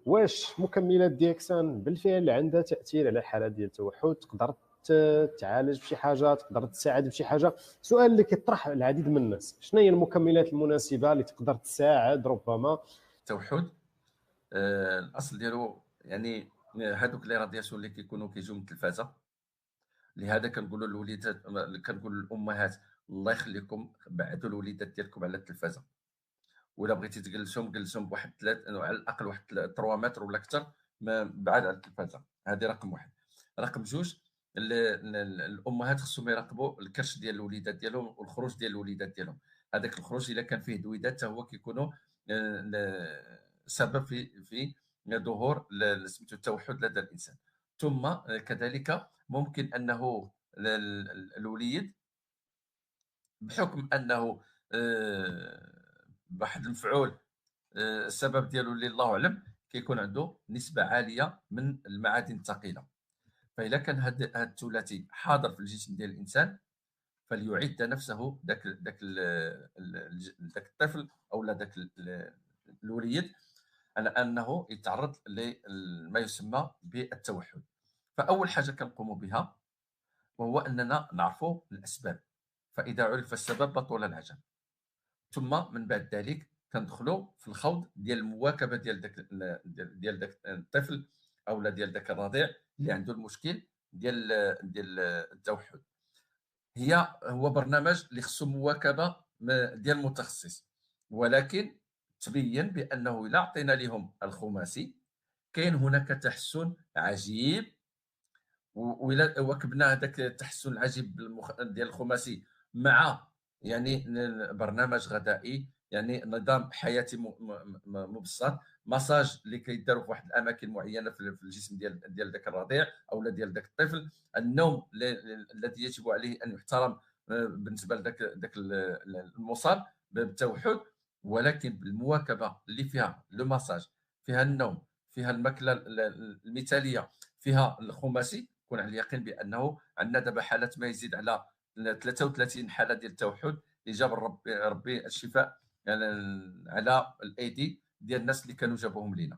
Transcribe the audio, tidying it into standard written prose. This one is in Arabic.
واش مكملات ديكسان بالفعل عندها تاثير على الحاله ديال التوحد؟ تقدر تعالج بشي حاجه، تقدر تساعد بشي حاجه؟ سؤال اللي كيطرح العديد من الناس. شنو هي المكملات المناسبه اللي تقدر تساعد ربما؟ التوحد الاصل ديالو يعني هذوك اللي رادياسيون اللي كيكونوا كيجيو من التلفازه. لهذا كنقولوا للوليدات، كنقول للامهات الله يخليكم بعدوا الوليدات ديالكم على التلفازه، ولا بغيتي تجلسهم جلسهم بواحد على الاقل واحد 3 متر ولا اكثر بعاد على التلفازه. هذه رقم واحد. رقم جوج، الامهات خصهم يراقبوا الكرش ديال الوليدات ديالهم والخروج ديال الوليدات ديالهم. هذاك الخروج الا كان فيه دويدات حتى هو كيكونوا سبب في ظهور سميتو التوحد لدى الانسان. ثم كذلك ممكن انه الوليد بحكم انه بواحد المفعول السبب ديالو اللي الله اعلم كيكون عنده نسبه عاليه من المعادن الثقيله. فاذا كان هذا الثلاثي حاضر في الجسم ديال الانسان فليعد نفسه ذاك الطفل او ذاك الوليد على انه يتعرض لما يسمى بالتوحد. فاول حاجه كنقوم بها وهو اننا نعرفوا الاسباب، فاذا عرف السبب بطل العجب. ثم من بعد ذلك كندخلوا في الخوض ديال المواكبه ديال داك الطفل او ديال داك الرضيع اللي عنده المشكل ديال التوحد. هو برنامج اللي خصو مواكبه ديال المتخصص، ولكن تبين بانه الا عطينا لهم الخماسي كاين هناك تحسن عجيب. وإلا واكبنا هذاك التحسن العجيب ديال الخماسي مع يعني برنامج غذائي، يعني نظام حياتي مبسط، مساج اللي كيداروا في واحد الاماكن معينه في الجسم ديال ذاك الرضيع او ديال ذاك الطفل، النوم الذي يجب عليه ان يحترم بالنسبه لذاك المصاب بالتوحد، ولكن بالمواكبه اللي فيها لو مساج، فيها النوم، فيها الماكله المثاليه، فيها الخماسي، كون على اليقين بانه عندنا دابا حالات ما يزيد على 33 حاله ديال التوحد اللي جاب ربي الشفاء يعني على الايدي ديال الناس اللي كانوا جابوهم لينا.